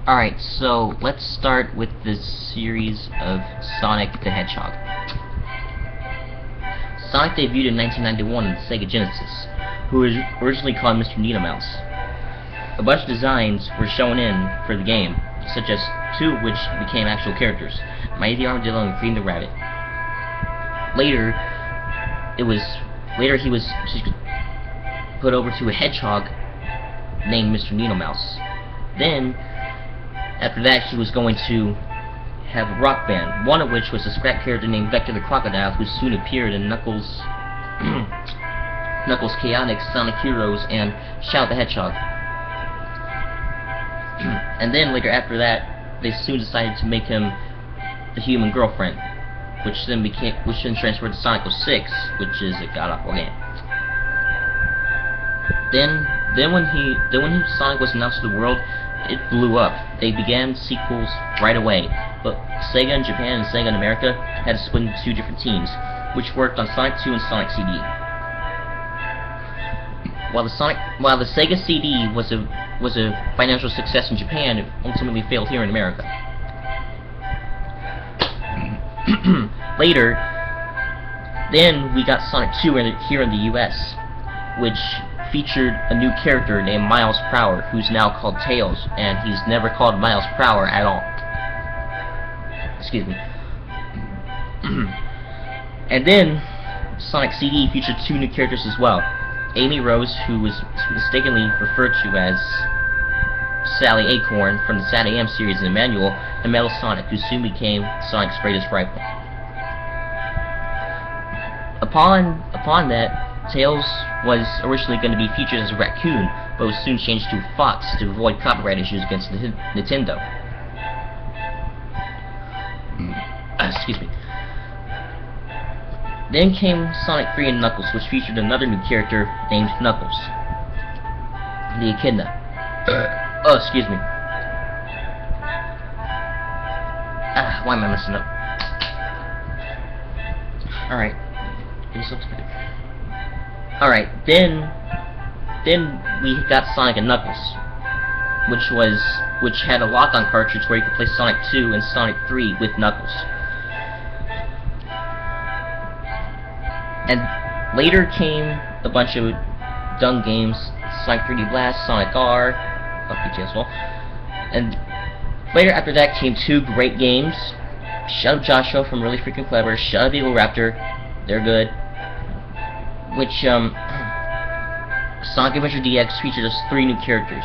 Alright, so let's start with this series of Sonic the Hedgehog. Sonic debuted in 1991 on the Sega Genesis, who was originally called Mr. Needle Mouse. A bunch of designs were shown in for the game, such as two of which became actual characters, Mighty the Armadillo and Green the Rabbit. Later, he was put over to a hedgehog named Mr. Needle Mouse. Then, after that, he was going to have a rock band, one of which was a scrap character named Vector the Crocodile, who soon appeared in Knuckles' Chaotix, Sonic Heroes, and Shout the Hedgehog. And then later after that, they soon decided to make him the human girlfriend, which then transferred to Sonic 06, which is a god-awful game. Then when Sonic was announced to the world, it blew up. They began sequels right away, but Sega in Japan and Sega in America had to split into two different teams, which worked on Sonic 2 and Sonic CD. While the Sega CD was a financial success in Japan, it ultimately failed here in America. Later, then we got Sonic 2 here in the US, which featured a new character named Miles Prower, who's now called Tails, and he's never called Miles Prower at all. Excuse me. And then Sonic CD featured two new characters as well. Amy Rose, who was mistakenly referred to as Sally Acorn from the Sad AM series in the manual, and Metal Sonic, who soon became Sonic's greatest rival. Upon that, Tails was originally going to be featured as a raccoon, but was soon changed to a fox to avoid copyright issues against Nintendo. Excuse me. Then came Sonic 3 and Knuckles, which featured another new character named Knuckles, the Echidna. Oh, excuse me. Why am I messing up? Alright. Alright, then we got Sonic and Knuckles, which had a lock-on cartridge where you could play Sonic 2 and Sonic 3 with Knuckles. And later came a bunch of dumb games, Sonic 3D Blast, Sonic R, as well. And later after that came two great games, Shut Up Joshua from Really Freaking Clever, Shut Up Evil Raptor, they're good. Which, Sonic Adventure DX featured us four new characters.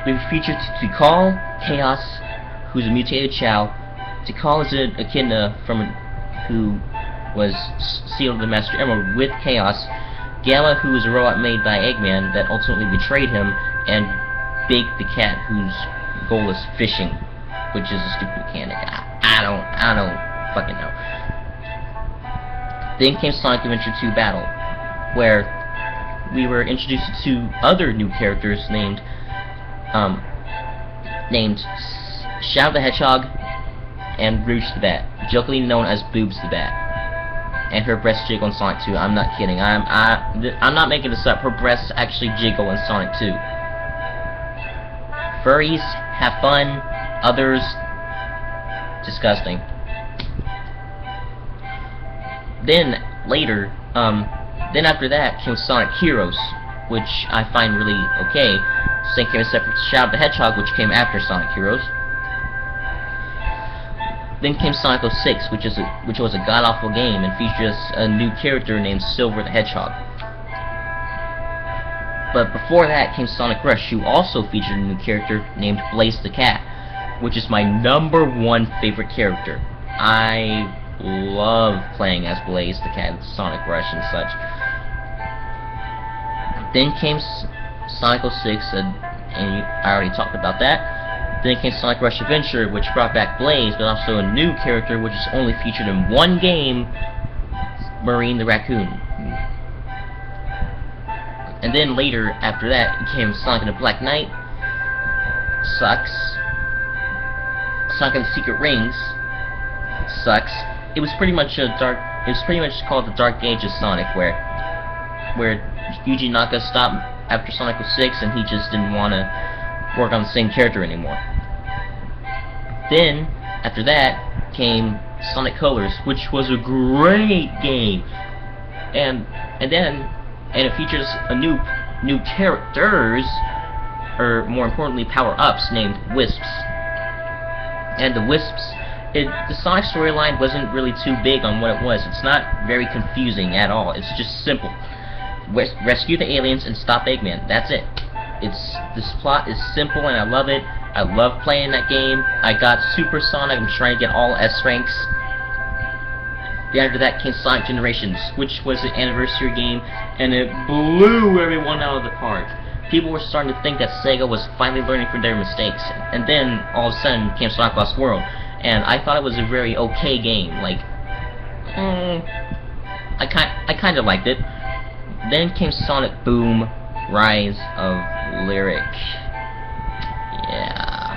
We featured Tikal, Chaos, who's a mutated Chao. Tikal is an Echidna who was sealed the Master Emerald with Chaos. Gamma, who is a robot made by Eggman that ultimately betrayed him, and Big the Cat, whose goal is fishing, which is a stupid mechanic. I don't fucking know. Then came Sonic Adventure 2 Battle, where we were introduced to other new characters named Shadow the Hedgehog and Rouge the Bat, jokingly known as Boobs the Bat. And her breasts jiggle in Sonic 2. I'm not kidding. I'm not making this up. Her breasts actually jiggle in Sonic 2. Furries, have fun. Others, disgusting. Then later, then after that came Sonic Heroes, which I find really okay. Same came a separate Shadow the Hedgehog, which came after Sonic Heroes. Then came Sonic 06, which was a god-awful game and features a new character named Silver the Hedgehog. But before that came Sonic Rush, who also featured a new character named Blaze the Cat, which is my #1 favorite character. I love playing as Blaze the Cat in Sonic Rush and such. Then came Sonic 06, and I already talked about that. Then came Sonic Rush Adventure, which brought back Blaze, but also a new character which is only featured in one game, Marine the Raccoon. And then later, after that, came Sonic and the Black Knight, sucks. Sonic and the Secret Rings, sucks. It was pretty much called the Dark Age of Sonic, where where Yuji Naka stopped after Sonic 06 and he just didn't want to work on the same character anymore. Then, after that, came Sonic Colors, which was a great game, and it features a new characters, or more importantly, power-ups named Wisps. And the Wisps, the Sonic storyline wasn't really too big on what it was. It's not very confusing at all. It's just simple. Rescue the aliens and stop Eggman. That's it. This plot is simple and I love it. I love playing that game. I got Super Sonic. I'm trying to get all S ranks. Then after that came Sonic Generations, which was an anniversary game, and it blew everyone out of the park. People were starting to think that Sega was finally learning from their mistakes. And then all of a sudden came Sonic Lost World, and I thought it was a very okay game. Like, I kind of liked it. Then came Sonic Boom: Rise of Lyric. Yeah,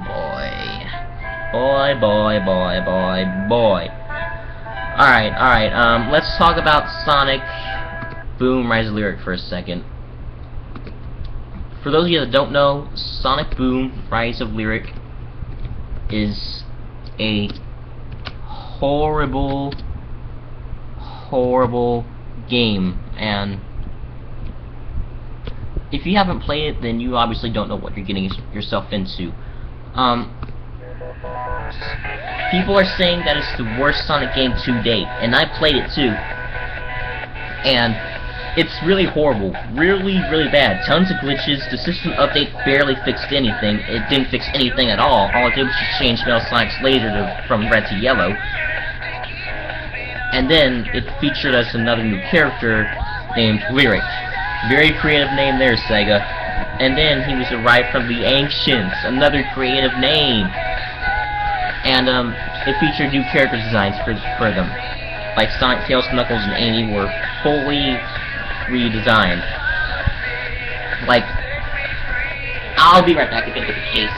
boy. Alright, let's talk about Sonic Boom: Rise of Lyric for a second. For those of you that don't know, Sonic Boom: Rise of Lyric is a horrible game, and if you haven't played it, then you obviously don't know what you're getting yourself into. People are saying that it's the worst Sonic game to date, and I played it too, and it's really horrible, really bad. Tons of glitches. The system update barely fixed anything. It didn't fix anything at all. All it did was just change Metal Sonic's laser from red to yellow. And then it featured us another new character named Lyric. Very creative name there, Sega. And then he was derived from the Ancients, another creative name. And it featured new character designs for them. Like Sonic, Tails, Knuckles, and Amy were fully redesigned. Like, I'll be right back to get the case.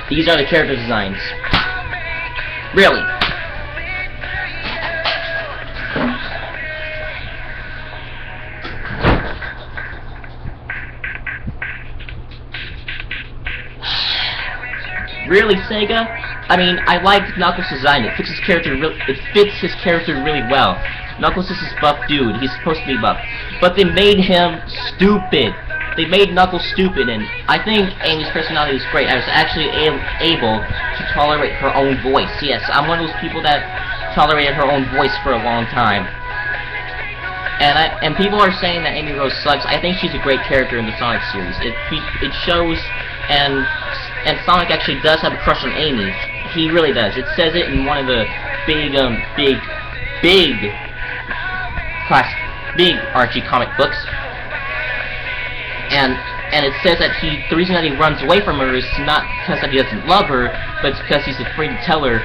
These are the character designs. Really. Really, Sega? I mean, I liked Knuckles' design. It fits his character really well. Knuckles is this buff dude. He's supposed to be buff. But they made him stupid. They made Knuckles stupid, and I think Amy's personality was great. I was actually able to tolerate her own voice. Yes, I'm one of those people that tolerated her own voice for a long time. And people are saying that Amy Rose sucks. I think she's a great character in the Sonic series. It shows, and Sonic actually does have a crush on Amy. He really does. It says it in one of the big Archie comic books. And it says that the reason that he runs away from her is not because that he doesn't love her, but it's because he's afraid to tell her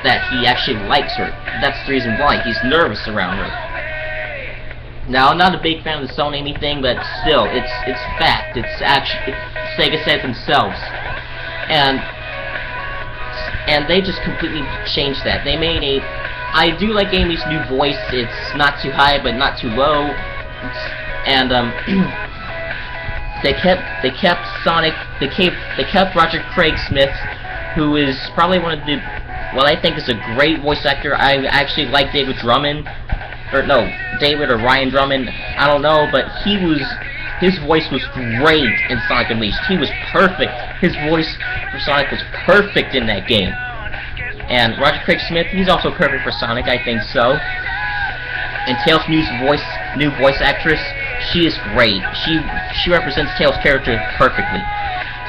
that he actually likes her. That's the reason why. He's nervous around her. Now, I'm not a big fan of the Sony Amy thing, but still, it's fact. Sega said themselves. And they just completely changed that. They made I do like Amy's new voice. It's not too high, but not too low. And they kept Sonic. They kept Roger Craig Smith, who is probably one of what I think is a great voice actor. I actually like David Drummond, David or Ryan Drummond. I don't know, but his voice was great in Sonic Unleashed. He was perfect. His voice for Sonic was perfect in that game. And Roger Craig Smith, he's also perfect for Sonic. I think so. And Tails' new voice actress, she is great. She represents Tails' character perfectly.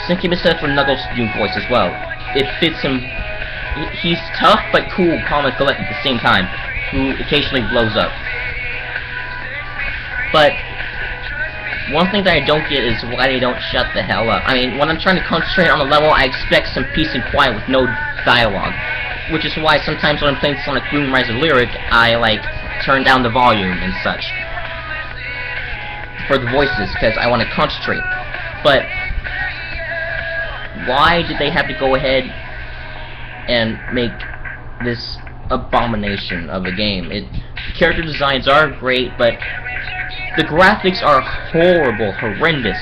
Same can be said for Knuckles' new voice as well. It fits him. He's tough but cool, calm, and collected at the same time, who occasionally blows up. But one thing that I don't get is why they don't shut the hell up. I mean, when I'm trying to concentrate on a level, I expect some peace and quiet with no dialogue. Which is why sometimes when I'm playing Sonic Boom: Rise of Lyric, I turn down the volume and such. for the voices because I want to concentrate. But why did they have to go ahead and make this abomination of a game? Character designs are great, but the graphics are horrible, horrendous.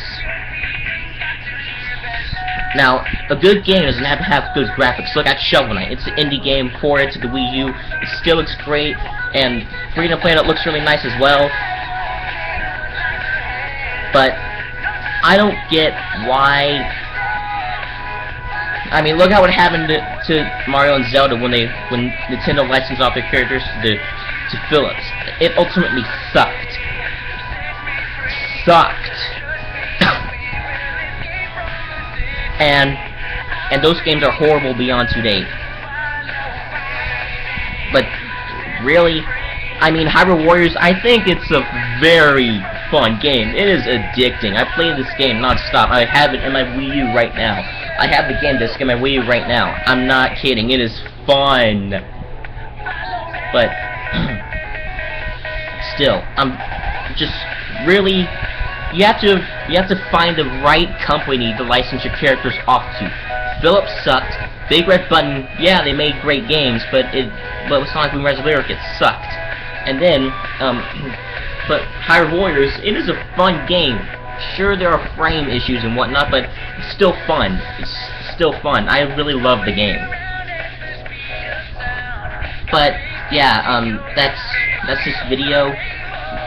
Now, a good game doesn't have to have good graphics. Look at Shovel Knight. It's an indie game ported to the Wii U. It still looks great, and Freedom Planet looks really nice as well. But I don't get why. I mean, look how it happened to Mario and Zelda when Nintendo licensed off their characters to Philips. It ultimately sucked. And those games are horrible beyond today. But really, I mean, Hyrule Warriors, I think it's a very fun game. It is addicting. I play this game non-stop. I have it in my Wii U right now. I have the game disc in my Wii U right now. I'm not kidding. It is fun. But still, I'm just really. You have to find the right company to license your characters off to. Philips sucked. Big Red Button, yeah, they made great games, but with Sonic Boom Res Lyric, it sucked. And then, but Hyrule Warriors, it is a fun game. Sure, there are frame issues and whatnot, but it's still fun. It's still fun. I really love the game. But yeah, that's this video,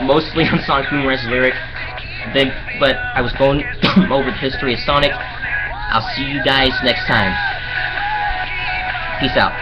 mostly on Sonic Boom Res Lyric. But I was going over the history of Sonic. I'll see you guys next time. Peace out.